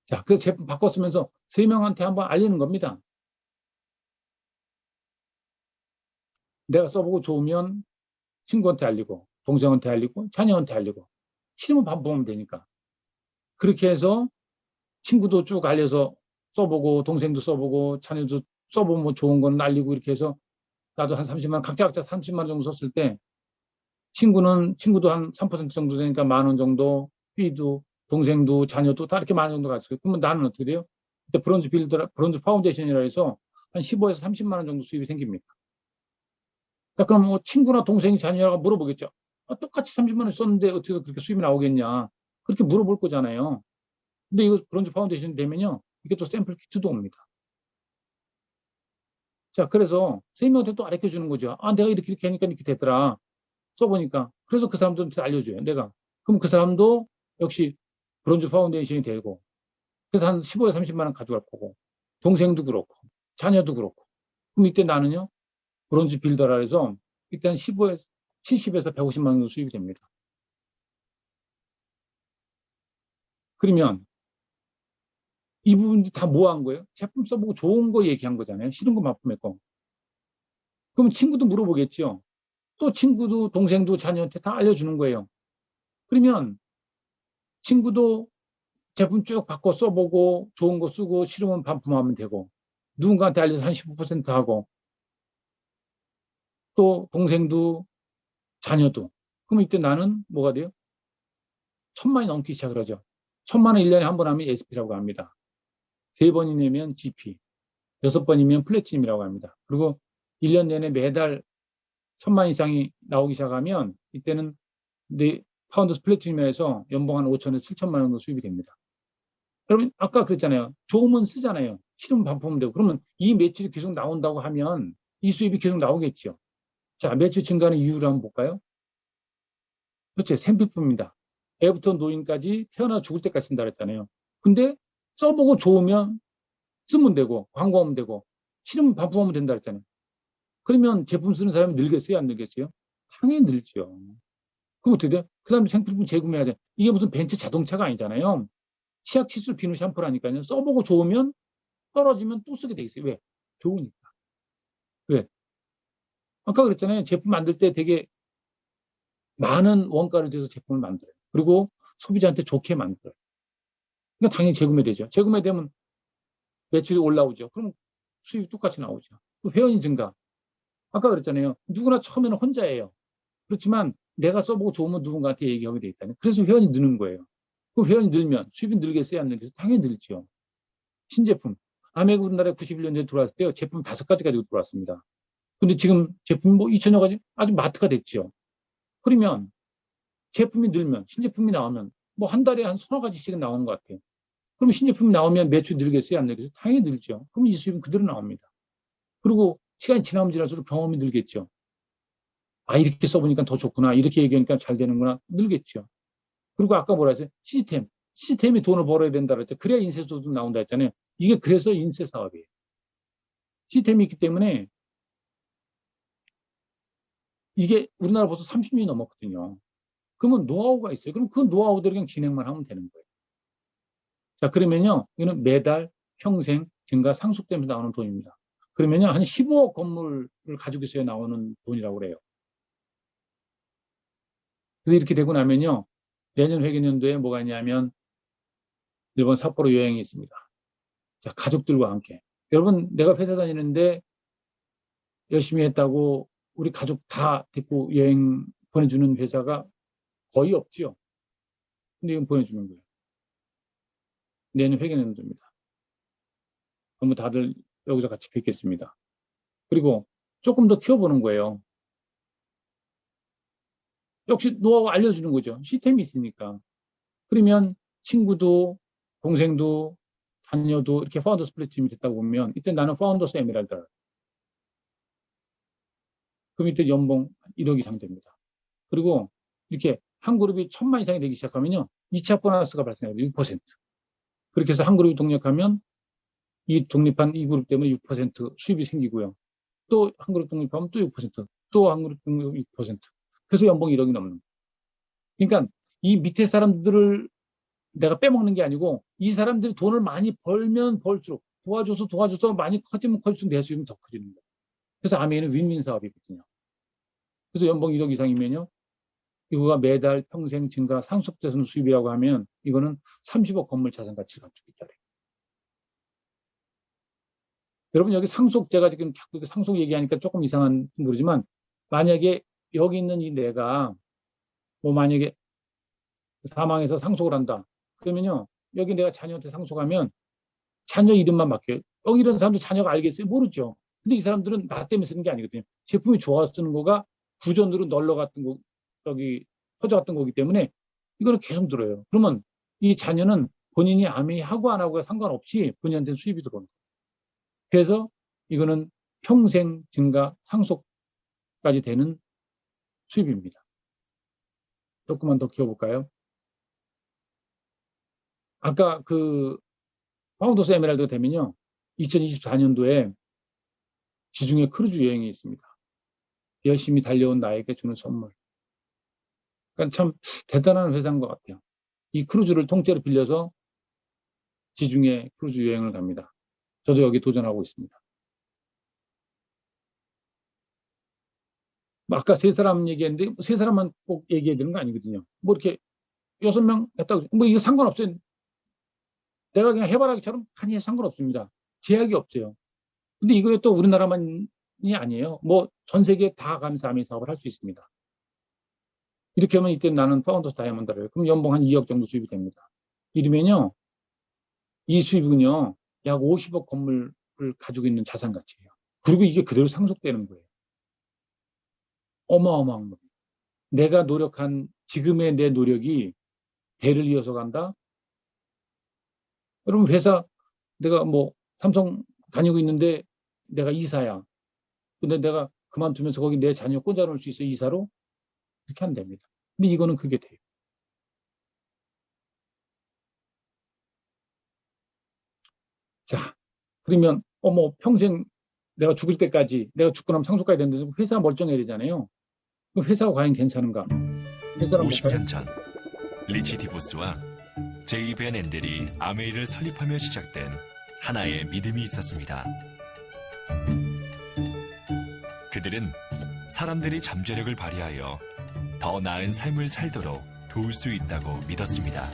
자, 그래서 제품 바꿨으면서 3명한테 한번 알리는 겁니다. 내가 써보고 좋으면 친구한테 알리고, 동생한테 알리고, 자녀한테 알리고, 싫으면 반품하면 되니까. 그렇게 해서 친구도 쭉 알려서 써보고, 동생도 써보고, 자녀도 써보면 좋은 건 알리고, 이렇게 해서 나도 한 30만 원, 각자 30만 원 정도 썼을 때, 친구도 한 3% 정도 되니까 10,000원 정도, B도, 동생도, 자녀도 다 이렇게 10,000원 정도 갔어요. 그러면 나는 어떻게 돼요? 그때 브론즈 파운데이션이라 해서 한 15에서 30만 원 정도 수입이 생깁니다. 그럼 뭐 친구나 동생이 자녀가 물어보겠죠. 아, 똑같이 30만 원 썼는데 어떻게 그렇게 수입이 나오겠냐. 그렇게 물어볼 거잖아요. 근데 이거 브론즈 파운데이션 되면요. 이게 또 샘플 키트도 옵니다. 자, 그래서 선생님한테 또 알려 주는 거죠. 아, 내가 이렇게 하니까 이렇게 됐더라. 써보니까. 그래서 그 사람들한테 알려줘요. 내가. 그럼 그 사람도 역시 브론즈 파운데이션이 되고. 그래서 한 15에서 30만 원 가져갈 거고. 동생도 그렇고. 자녀도 그렇고. 그럼 이때 나는요. 브론즈 빌더라 해서 일단 70에서 150만 원 수입이 됩니다. 그러면 이 부분이 다 뭐 한 거예요? 제품 써보고 좋은 거 얘기한 거잖아요. 싫은 거 납품했고. 그럼 친구도 물어보겠죠. 또 친구도 동생도 자녀한테 다 알려주는 거예요. 그러면 친구도 제품 쭉 바꿔 써보고 좋은 거 쓰고 싫으면 반품하면 되고 누군가한테 알려서 한 15% 하고 또 동생도 자녀도 그럼 이때 나는 뭐가 돼요? 1,000만이 넘기 시작을 하죠. 1,000만원 1년에 한 번 하면 SP라고 합니다. 3번이 내면 GP, 6번이면 플래티넘이라고 합니다. 그리고 1년 내내 매달 1,000만 이상이 나오기 시작하면 이때는 파운더스 플래티넘에서 연봉 한 5천에서 7천만 원 정도 수입이 됩니다. 여러분 아까 그랬잖아요. 좋으면 쓰잖아요. 싫으면 반품하면 되고. 그러면 이 매출이 계속 나온다고 하면 이 수입이 계속 나오겠죠. 자, 매출 증가하는 이유를 한번 볼까요? 그렇죠. 생필품입니다. 애부터 노인까지 태어나 죽을 때까지 쓴다 그랬잖아요. 근데 써보고 좋으면 쓰면 되고 광고하면 되고 싫으면 반품하면 된다 그랬잖아요. 그러면 제품 쓰는 사람이 늘겠어요? 안 늘겠어요? 당연히 늘죠. 그럼 어떻게 돼요? 그 다음에 생필품 재구매하자. 이게 무슨 벤츠 자동차가 아니잖아요. 치약, 칫솔, 비누, 샴푸라니까요. 써보고 좋으면 떨어지면 또 쓰게 돼 있어요. 왜? 좋으니까. 왜? 아까 그랬잖아요. 제품 만들 때 되게 많은 원가를 들여서 제품을 만들어요. 그리고 소비자한테 좋게 만들어요. 그러니까 당연히 재구매되죠. 재구매되면 매출이 올라오죠. 그럼 수입이 똑같이 나오죠. 또 회원이 증가. 아까 그랬잖아요. 누구나 처음에는 혼자예요. 그렇지만 내가 써보고 좋으면 누군가한테 얘기하게 돼 있다는. 그래서 회원이 느는 거예요. 그 회원이 늘면 수입이 늘겠어요? 안 늘겠어요? 당연히 늘죠. 신제품. 아메리카 우리나라에 91년도에 들어왔을 때요. 제품 5가지 가지고 들어왔습니다. 근데 지금 제품이 뭐 2천여 가지 아주 마트가 됐죠. 그러면 제품이 늘면 신제품이 나오면 뭐 한 달에 한 서너 가지씩은 나오는 것 같아요. 그럼 신제품이 나오면 매출 늘겠어요? 안 늘겠어요? 당연히 늘죠. 그럼 이 수입은 그대로 나옵니다. 그리고 시간이 지나면 지날수록 경험이 늘겠죠. 아, 이렇게 써보니까 더 좋구나. 이렇게 얘기하니까 잘 되는구나. 늘겠죠. 그리고 아까 뭐라 했어요? 시스템. 시스템이 돈을 벌어야 된다 그랬죠. 그래야 인쇄소도 나온다 했잖아요. 이게 그래서 인쇄 사업이에요. 시스템이 있기 때문에 이게 우리나라 벌써 30년이 넘었거든요. 그러면 노하우가 있어요. 그럼 그 노하우대로 그냥 진행만 하면 되는 거예요. 자, 그러면요. 이거는 매달 평생 증가 상속되면서 나오는 돈입니다. 그러면요. 한 15억 건물을 가지고 있어야 나오는 돈이라고 그래요. 그래서 이렇게 되고 나면요. 내년 회계년도에 뭐가 있냐면 일본 삿포로 여행이 있습니다. 자, 가족들과 함께. 여러분, 내가 회사 다니는데 열심히 했다고 우리 가족 다 데리고 여행 보내주는 회사가 거의 없죠. 근데 이건 보내주는 거예요. 내년 회계년도입니다. 그러면 다들 여기서 같이 뵙겠습니다. 그리고 조금 더 키워보는 거예요. 역시 노하우 알려주는 거죠. 시스템이 있으니까. 그러면 친구도, 동생도, 자녀도 이렇게 파운더스 플래티넘이 됐다고 보면 이때 나는 파운더스 에메랄드. 그럼 이때 연봉 1억 이상 됩니다. 그리고 이렇게 한 그룹이 1,000만 이상이 되기 시작하면요. 2차 보너스가 발생해요. 6%. 그렇게 해서 한 그룹이 독립하면 이 독립한 이 그룹 때문에 6% 수입이 생기고요. 또 한 그룹 독립하면 또 6%, 또 한 그룹 독립하면 6%. 그래서 연봉 1억이 넘는 거예요. 그러니까 이 밑에 사람들을 내가 빼먹는 게 아니고 이 사람들이 돈을 많이 벌면 벌수록 도와줘서 많이 커지면 커질수록 내 수입은 더 커지는 거예요. 그래서 아메이는 윈윈 사업이거든요. 그래서 연봉 1억 이상이면요. 이거가 매달 평생 증가 상속되는 수입이라고 하면 이거는 30억 건물 자산 가치를 갖추고 있다. 여러분 여기 상속 제가 지금 자꾸 상속 얘기하니까 조금 이상한 모르지만 만약에 여기 있는 이 내가 뭐 만약에 사망해서 상속을 한다. 그러면요. 여기 내가 자녀한테 상속하면 자녀 이름만 맡겨요. 여기 이런 사람들 자녀가 알겠어요? 모르죠. 근데 이 사람들은 나 때문에 쓰는 게 아니거든요. 제품이 좋아서 쓰는 거가 부전으로 널러 갔던 거, 저기, 퍼져갔던 거기 때문에 이거를 계속 들어요. 그러면 이 자녀는 본인이 아메이 하고 안 하고가 상관없이 본인한테 수입이 들어오는 거예요. 그래서 이거는 평생 증가 상속까지 되는 수입입니다. 조금만 더 키워볼까요? 아까 그 파운더스 에메랄드가 되면요. 2024년도에 지중해 크루즈 여행이 있습니다. 열심히 달려온 나에게 주는 선물. 그러니까 참 대단한 회사인 것 같아요. 이 크루즈를 통째로 빌려서 지중해 크루즈 여행을 갑니다. 저도 여기 도전하고 있습니다. 아까 세 사람 얘기했는데 세 사람만 꼭 얘기해야 되는 거 아니거든요. 뭐 이렇게 6명 했다고 뭐 이거 상관없어요. 내가 그냥 해바라기처럼 하니 상관없습니다. 제약이 없어요. 근데 이거에 또 우리나라만이 아니에요. 뭐 전 세계 다 가면서 아메이 사업을 할 수 있습니다. 이렇게 하면 이때 나는 파운더스 다이아몬드를 그럼 연봉 한 2억 정도 수입이 됩니다. 이러면요 이 수입은요 약 50억 건물을 가지고 있는 자산 가치예요. 그리고 이게 그대로 상속되는 거예요. 어마어마한 거예요. 내가 노력한 지금의 내 노력이 배를 이어서 간다. 여러분 회사 내가 뭐 삼성 다니고 있는데 내가 이사야. 근데 내가 그만두면서 거기 내 자녀 꽂아놓을 수 있어 이사로? 이렇게 하면 됩니다. 근데 이거는 그게 돼요. 자, 그러면 평생 내가 죽을 때까지 내가 죽고 나면 상속가야 되는데 회사 멀쩡해야 되잖아요. 그럼 회사가 과연 괜찮은가? 50년 전 리치 디보스와 제이 벤 앤델이 아메이를 설립하며 시작된 하나의 믿음이 있었습니다. 그들은 사람들이 잠재력을 발휘하여 더 나은 삶을 살도록 도울 수 있다고 믿었습니다.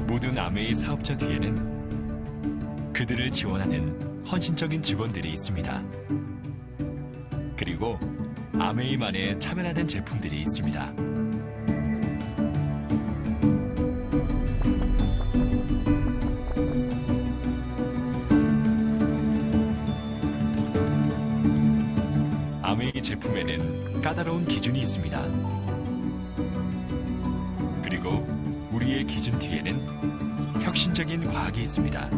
모든 아메이 사업자 뒤에는 그들을 지원하는 헌신적인 직원들이 있습니다. 그리고 아메이만의 차별화된 제품들이 있습니다. 아메이 제품에는 까다로운 기준이 있습니다. 그리고 우리의 기준 뒤에는 혁신적인 과학이 있습니다.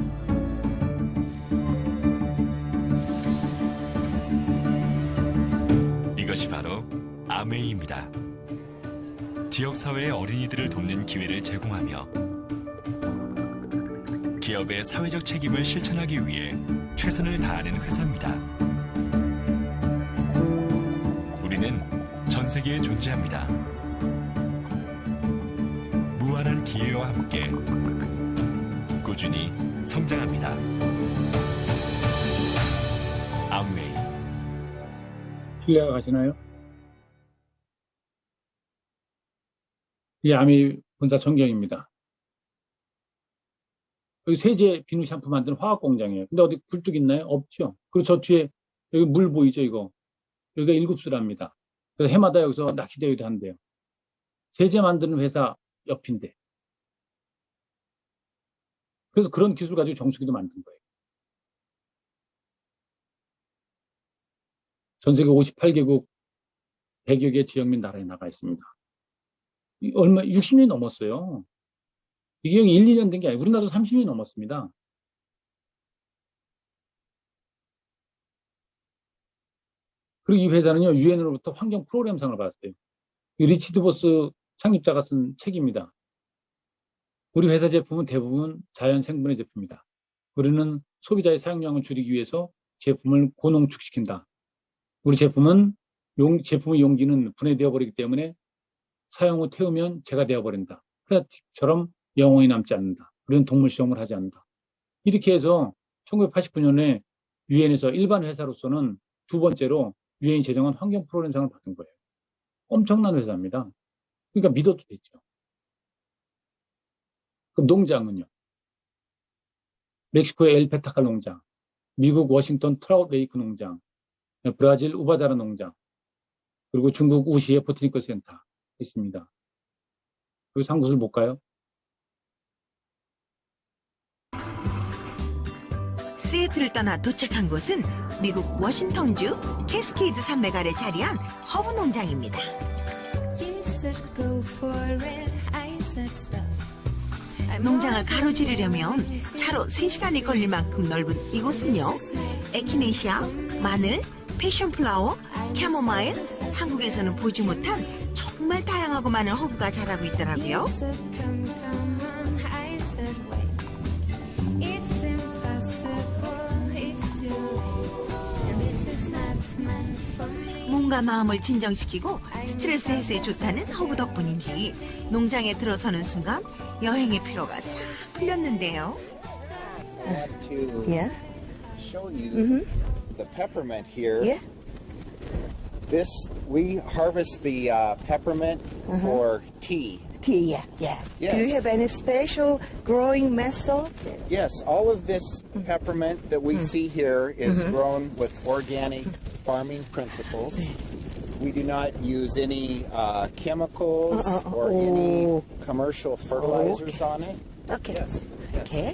이것이 바로 아메이입니다. 지역사회의 어린이들을 돕는 기회를 제공하며 기업의 사회적 책임을 실천하기 위해 최선을 다하는 회사입니다. 우리는 전 세계에 존재합니다. 무한한 기회와 함께 꾸준히 성장합니다. 아메이. 신뢰가 가시나요? 이 아메이 본사 전경입니다. 여기 세제 비누 샴푸 만드는 화학 공장이에요. 근데 어디 굴뚝 있나요? 없죠. 그리고 저 뒤에 여기 물 보이죠, 이거? 여기가 일급수랍니다. 그래서 해마다 여기서 낚시대회도 한대요. 세제 만드는 회사 옆인데. 그래서 그런 기술 가지고 정수기도 만든 거예요. 전 세계 58개국 100여 개 지역 및 나라에 나가 있습니다. 60년이 넘었어요. 이게 1, 2년 된 게 아니에요. 우리나라도 30년이 넘었습니다. 그리고 이 회사는요, 유엔으로부터 환경 프로그램상을 받았어요. 리치드 보스 창립자가 쓴 책입니다. 우리 회사 제품은 대부분 자연 생분해 제품이다. 우리는 소비자의 사용량을 줄이기 위해서 제품을 고농축시킨다. 우리 제품의 용기는 분해되어 버리기 때문에 사용 후 태우면 재가 되어버린다. 플라스틱처럼 영원히 남지 않는다. 우리는 동물 실험을 하지 않는다. 이렇게 해서 1989년에 유엔에서 일반 회사로서는 두 번째로 유엔이 제정한 환경 프로그램상을 받은 거예요. 엄청난 회사입니다. 그러니까 믿어도 되죠. 그 농장은요. 멕시코의 엘페타칼 농장, 미국 워싱턴 트라웃 레이크 농장, 브라질 우바자라 농장, 그리고 중국 우시의 보타니컬 센터 있습니다. 여기서 한 곳을 볼까요? 시애틀을 떠나 도착한 곳은 미국 워싱턴주 캐스케이드 산맥 아래 자리한 허브 농장입니다. 농장을 가로지르려면 차로 3시간이 걸릴 만큼 넓은 이곳은요, 에키네시아, 마늘, 패션플라워, 캐모마일, 한국에서는 보지 못한 정말 다양하고 많은 허브가 자라고 있더라고요. From 몸과 마음을 진정시키고 스트레스 해소에 좋다는 허브 덕분인지 농장에 들어서는 순간 여행의 피로가 싹 풀렸는데요. To Yeah. show you the peppermint here. Yeah. This we harvest the peppermint for tea. Tea, yeah. Yes. Do you have any special growing method? Yes, all of this peppermint that we see here is grown with organic farming principles. We do not use any chemicals or any commercial fertilizers on it. Okay. Yes. Okay.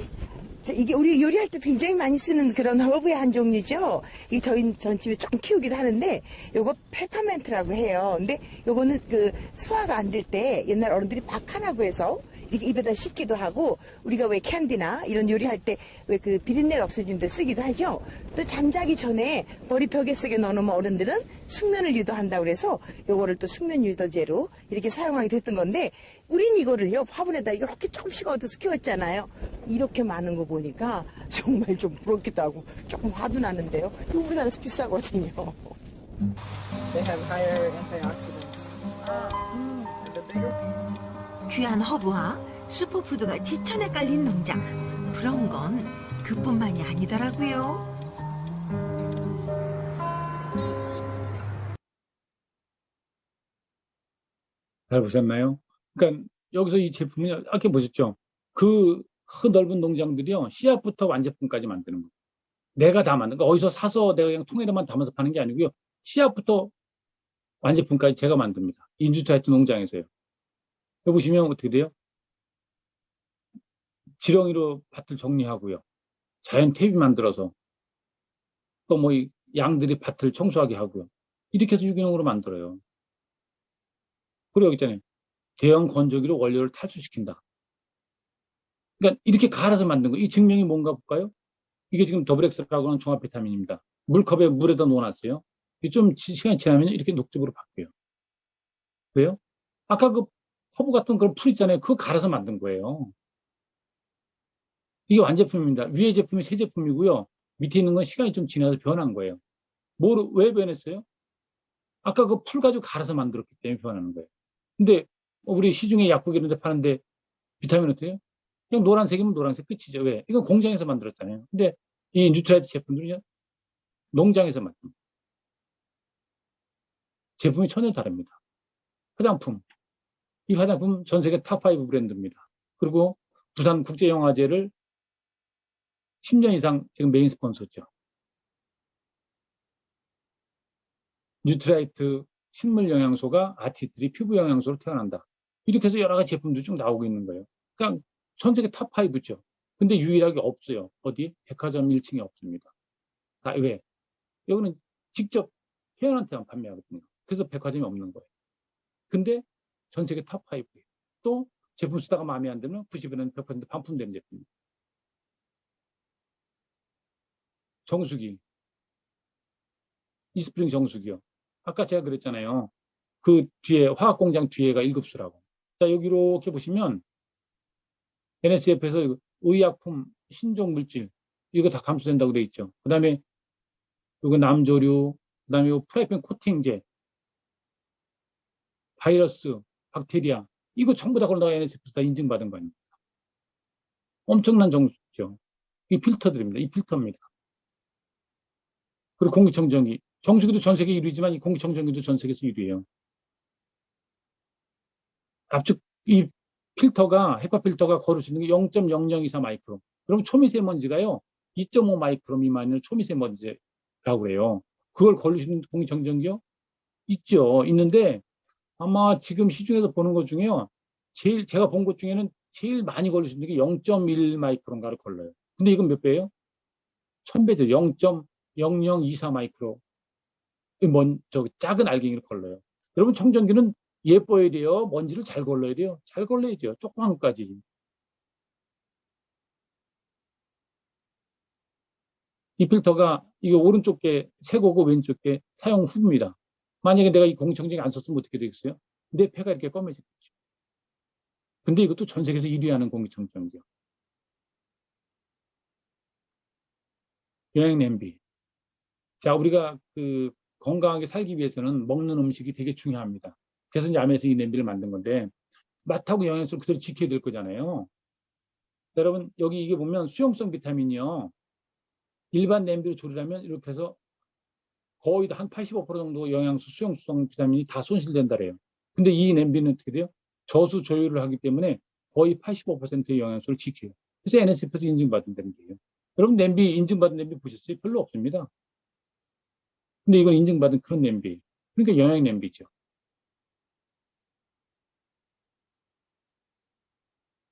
자, 이게 우리 요리할 때 굉장히 많이 쓰는 그런 허브의 한 종류죠. 이 전 집에 조금 키우기도 하는데 요거 페퍼멘트라고 해요. 근데 요거는 그 소화가 안 될 때 옛날 어른들이 박하라고 해서 이렇게 입에다 씹기도 하고 우리가 왜 캔디나 이런 요리할 때 왜 그 비린내를 없애주는 데 쓰기도 하죠. 또 잠자기 전에 머리 벽에 쓰게 넣어놓으면 어른들은 숙면을 유도한다고 그래서 요거를 또 숙면 유도제로 이렇게 사용하게 됐던 건데 우린 이거를요 화분에다 이렇게 조금씩 얻어서 키웠잖아요. 이렇게 많은 거 보니까 정말 좀 부럽기도 하고 조금 화도 나는데요. 이거 우리나라에서 비싸거든요. They have higher antioxidants. The bigger 귀한 허브와 슈퍼푸드가 지천에 깔린 농장. 부러운 건 그뿐만이 아니더라고요. 잘 보셨나요? 그러니까 여기서 이 제품이 아까 보셨죠? 그 큰 넓은 농장들이요. 씨앗부터 완제품까지 만드는 거예요. 내가 다 만든 거. 어디서 사서 내가 그냥 통에다만 담아서 파는 게 아니고요. 씨앗부터 완제품까지 제가 만듭니다. 인주타이트 농장에서요. 여기 보시면 어떻게 돼요? 지렁이로 밭을 정리하고요. 자연 탭이 만들어서 또 뭐 양들이 밭을 청소하게 하고요. 이렇게 해서 유기농으로 만들어요. 그리고 여기 있잖아요. 대형 건조기로 원료를 탈수시킨다. 그러니까 이렇게 갈아서 만든 거. 이 증명이 뭔가 볼까요? 이게 지금 더블엑스라고 하는 종합 비타민입니다. 물컵에 물에다 놓아놨어요. 좀 시간이 지나면 이렇게 녹즙으로 바뀌어요. 왜요? 아까 그 허브 같은 그런 풀 있잖아요. 그거 갈아서 만든 거예요. 이게 완제품입니다. 위에 제품이 새 제품이고요. 밑에 있는 건 시간이 좀 지나서 변한 거예요. 왜 변했어요? 아까 그 풀 가지고 갈아서 만들었기 때문에 변하는 거예요. 근데 우리 시중에 약국 이런 데 파는데 비타민 어때요? 그냥 노란색이면 노란색 끝이죠. 왜? 이건 공장에서 만들었잖아요. 근데 이 뉴트라이트 제품들은요, 농장에서 만듭니다. 제품이 전혀 다릅니다. 화장품. 이 화장품 전 세계 탑5 브랜드입니다. 그리고 부산 국제영화제를 10년 이상 지금 메인 스폰서죠. 뉴트라이트 식물 영양소가 아티스트들이 피부 영양소로 태어난다. 이렇게 해서 여러 가지 제품도 쭉 나오고 있는 거예요. 그러니까 전 세계 탑5죠. 근데 유일하게 없어요. 어디? 백화점 1층에 없습니다. 왜? 여기는 직접 회원한테만 판매하거든요. 그래서 백화점이 없는 거예요. 근데 전 세계 탑5예요. 또 제품 쓰다가 마음에 안 들면 90에는 100% 반품되는 제품입니다. 정수기. 이스프링 정수기요. 아까 제가 그랬잖아요. 그 뒤에 화학공장 뒤에가 1급수라고. 자, 여기 이렇게 보시면 NSF에서 의약품, 신종 물질 이거 다 감수된다고 돼 있죠. 그 다음에 이거 남조류, 그 다음에 이거 프라이팬 코팅제, 바이러스, 박테리아 이거 전부 다 걸러다가 NSF에서 다 인증받은 거 아닙니까? 엄청난 정수죠. 이 필터들입니다. 이 필터입니다. 그리고 공기청정기. 정수기도 전 세계 1위지만 이 공기청정기도 전 세계에서 1위예요. 압축, 이 필터가, 헤파 필터가 걸을 수 있는 게 0.0024 마이크론. 그럼 초미세먼지가요, 2.5 마이크론 미만의 초미세먼지라고 그래요. 그걸 걸릴 수 있는 공기청정기요? 있죠. 있는데, 아마 지금 시중에서 보는 것 중에요, 제가 본 것 중에는 제일 많이 걸릴 수 있는 게 0.1 마이크론가를 걸려요. 근데 이건 몇 배예요? 1000배죠. 0.0024 마이크론. 작은 알갱이를 걸러요. 여러분, 청정기는 예뻐야 돼요. 먼지를 잘 걸러야 돼요. 잘 걸러야죠. 조그만 것까지. 이 필터가 이게 오른쪽 게 새거고 왼쪽 게 사용 후입니다. 만약에 내가 이 공기청정기 안 썼으면 어떻게 되겠어요? 내 폐가 이렇게 검해지겠죠. 근데 이것도 전 세계에서 1위 하는 공기청정기요. 여행 냄비. 자, 우리가 그 건강하게 살기 위해서는 먹는 음식이 되게 중요합니다. 그래서 이제 암에서 이 냄비를 만든 건데 맛하고 영양소를 그대로 지켜야 될 거잖아요. 여러분 여기 이게 보면 수용성 비타민이요. 일반 냄비로 조리하면 이렇게 해서 거의 한 85% 정도 영양소 수용성 비타민이 다 손실된다 그래요. 근데 이 냄비는 어떻게 돼요? 저수 조율을 하기 때문에 거의 85%의 영양소를 지켜요. 그래서 NSF에서 인증받은 냄비예요. 여러분 냄비 인증받은 냄비 보셨어요? 별로 없습니다. 근데 이건 인증받은 그런 냄비. 그러니까 영양 냄비죠.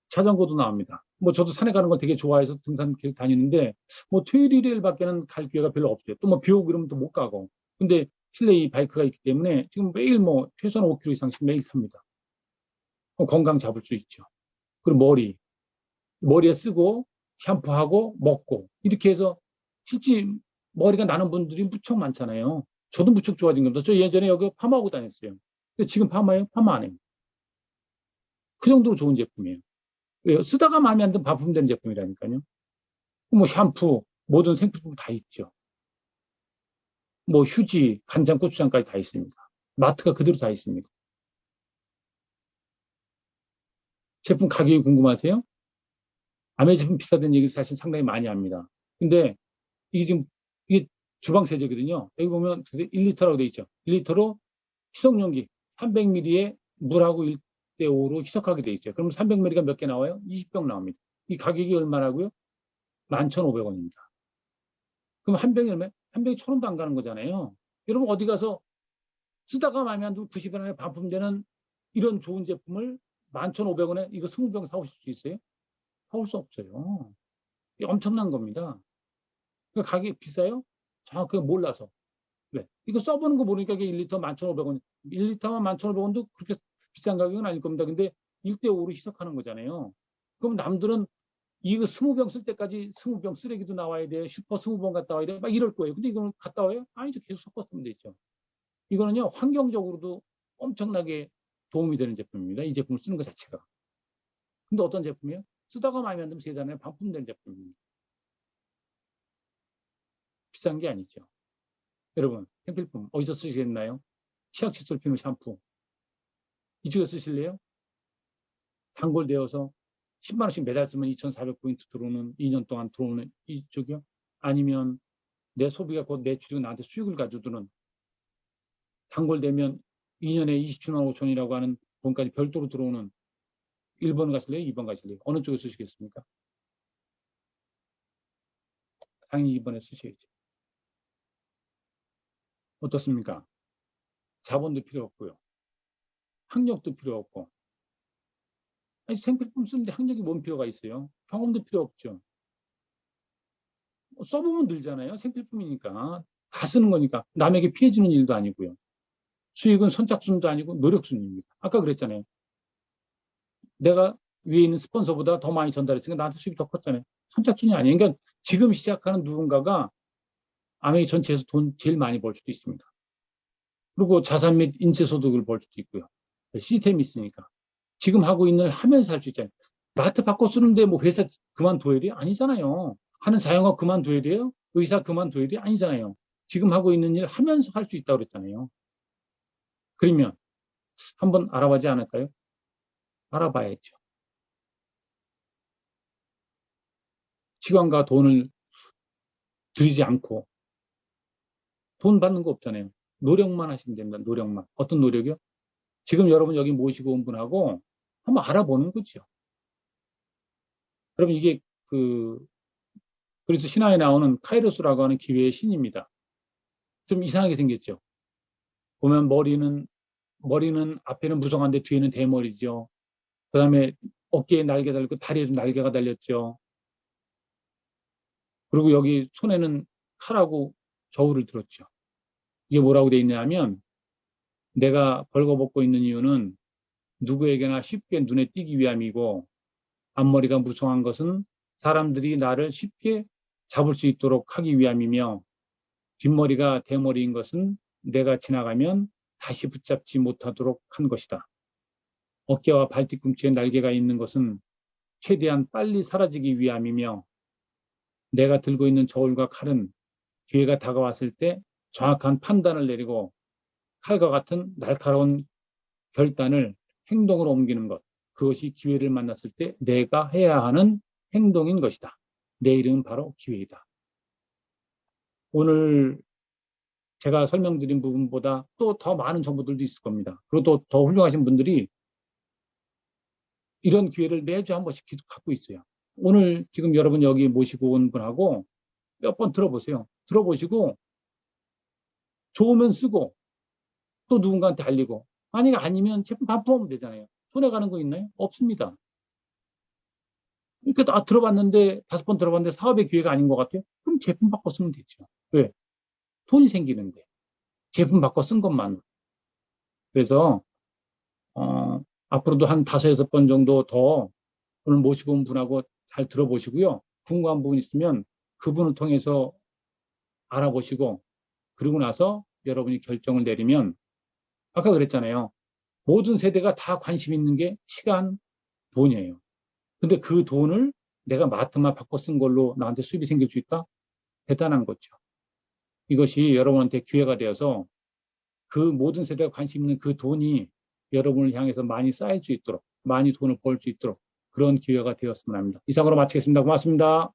자전거도 나옵니다. 뭐 저도 산에 가는 걸 되게 좋아해서 등산 계속 다니는데 뭐 토요일 일요일밖에는 갈 기회가 별로 없어요. 또 뭐 비 오고 그러면 또 못 가고. 근데 실내 이 바이크가 있기 때문에 지금 매일 뭐 최소한 5km 이상씩 매일 탑니다. 건강 잡을 수 있죠. 그리고 머리에 쓰고 샴푸하고 먹고 이렇게 해서 실제 머리가 나는 분들이 무척 많잖아요. 저도 무척 좋아진 겁니다. 저 예전에 여기 파마하고 다녔어요. 근데 지금 파마해요? 파마 안 해요. 그 정도로 좋은 제품이에요. 왜요? 쓰다가 마음에 안 들면 반품되는 제품이라니까요. 뭐 샴푸, 모든 생필품 다 있죠. 뭐 휴지, 간장, 고추장까지 다 있습니다. 마트가 그대로 다 있습니다. 제품 가격이 궁금하세요? 아메 제품 비싸다는 얘기 사실 상당히 많이 합니다. 근데 이게 지금 이게 주방 세제거든요. 여기 보면 1리터라고 되어 있죠. 1리터로 희석용기 300ml에 물하고 1대5로 희석하게 되어 있죠. 그럼 300ml가 몇 개 나와요? 20병 나옵니다. 이 가격이 얼마라고요? 11,500원입니다. 그럼 한 병이 얼마예요? 한 병이 1,000원도 안 가는 거잖아요. 여러분 어디 가서 쓰다가 마음에 안 들고 90원 안에 반품되는 이런 좋은 제품을 11,500원에 이거 20병 사오실 수 있어요? 사올 수 없어요. 이게 엄청난 겁니다. 그러니까 가격이 비싸요? 정확하게 몰라서. 왜? 이거 써보는 거 모르니까 이게 1리터 11,500원. 1리터만 11,500원도 그렇게 비싼 가격은 아닐 겁니다. 근데 1대5로 희석하는 거잖아요. 그럼 남들은 이거 20병 쓸 때까지 20병 쓰레기도 나와야 돼. 슈퍼 20번 갔다 와야 돼. 막 이럴 거예요. 근데 이거는 갔다 와요? 아니죠. 계속 섞었으면 되죠. 이거는요, 환경적으로도 엄청나게 도움이 되는 제품입니다. 이 제품을 쓰는 것 자체가. 근데 어떤 제품이에요? 쓰다가 마음에 안 들면 세단에 반품된 제품입니다. 비싼 게 아니죠. 여러분, 생필품 어디서 쓰시겠나요? 치약 칫솔 피누 샴푸. 이쪽에 쓰실래요? 단골 되어서 10만 원씩 매달 쓰면 2,400포인트 들어오는 2년 동안 들어오는 이쪽이요? 아니면 내 소비가 곧 매출이고 나한테 수익을 가져두는 단골 되면 2년에 27만 5천이라고 하는 돈까지 별도로 들어오는 1번 가실래요? 2번 가실래요? 어느 쪽에 쓰시겠습니까? 당연히 2번에 쓰셔야죠. 어떻습니까? 자본도 필요 없고요. 학력도 필요 없고. 아니, 생필품 쓰는데 학력이 뭔 필요가 있어요? 경험도 필요 없죠. 써보면 늘잖아요. 생필품이니까. 다 쓰는 거니까. 남에게 피해 주는 일도 아니고요. 수익은 선착순도 아니고 노력순입니다. 아까 그랬잖아요. 내가 위에 있는 스폰서보다 더 많이 전달했으니까 나한테 수익이 더 컸잖아요. 선착순이 아니에요. 그러니까 지금 시작하는 누군가가 아메이 전체에서 돈 제일 많이 벌 수도 있습니다. 그리고 자산 및 인체소득을 벌 수도 있고요. 시스템이 있으니까. 지금 하고 있는 일 하면서 할 수 있잖아요. 마트 바꿔 쓰는데 뭐 회사 그만둬야 돼요? 아니잖아요. 하는 자영업 그만둬야 돼요? 의사 그만둬야 돼요? 아니잖아요. 지금 하고 있는 일 하면서 할 수 있다고 그랬잖아요. 그러면 한번 알아보지 않을까요? 알아봐야죠. 시간과 돈을 들이지 않고 돈 받는 거 없잖아요. 노력만 하시면 됩니다. 노력만. 어떤 노력이요? 지금 여러분 여기 모시고 온 분하고 한번 알아보는 거죠. 여러분 이게 그래서 신화에 나오는 카이로스라고 하는 기회의 신입니다. 좀 이상하게 생겼죠. 보면 머리는 앞에는 무성한데 뒤에는 대머리죠. 그 다음에 어깨에 날개 달고 다리에 좀 날개가 달렸죠. 그리고 여기 손에는 칼하고 저울을 들었죠. 이게 뭐라고 돼 있냐면 내가 벌거벗고 있는 이유는 누구에게나 쉽게 눈에 띄기 위함이고 앞머리가 무성한 것은 사람들이 나를 쉽게 잡을 수 있도록 하기 위함이며 뒷머리가 대머리인 것은 내가 지나가면 다시 붙잡지 못하도록 한 것이다. 어깨와 발뒤꿈치에 날개가 있는 것은 최대한 빨리 사라지기 위함이며 내가 들고 있는 저울과 칼은 기회가 다가왔을 때 정확한 판단을 내리고 칼과 같은 날카로운 결단을 행동으로 옮기는 것. 그것이 기회를 만났을 때 내가 해야 하는 행동인 것이다. 내 이름은 바로 기회이다. 오늘 제가 설명드린 부분보다 또 더 많은 정보들도 있을 겁니다. 그리고 또 더 훌륭하신 분들이 이런 기회를 매주 한 번씩 갖고 있어요. 오늘 지금 여러분 여기 모시고 온 분하고 몇 번 들어보세요. 들어보시고 좋으면 쓰고 또 누군가한테 알리고 만약에 아니면 제품 반품하면 되잖아요. 손해 가는 거 있나요? 없습니다. 그러니까 들어봤는데 5번 들어봤는데 사업의 기회가 아닌 것 같아요. 그럼 제품 바꿔 쓰면 되죠. 왜? 돈이 생기는데 제품 바꿔 쓴 것만으로. 그래서 앞으로도 한 5, 6번 정도 더 오늘 모시고 온 분하고 잘 들어보시고요. 궁금한 부분 있으면 그분을 통해서 알아보시고 그러고 나서 여러분이 결정을 내리면 아까 그랬잖아요. 모든 세대가 다 관심 있는 게 시간, 돈이에요. 근데 그 돈을 내가 마트만 바꿔 쓴 걸로 나한테 수입이 생길 수 있다? 대단한 거죠. 이것이 여러분한테 기회가 되어서 그 모든 세대가 관심 있는 그 돈이 여러분을 향해서 많이 쌓일 수 있도록, 많이 돈을 벌 수 있도록 그런 기회가 되었으면 합니다. 이상으로 마치겠습니다. 고맙습니다.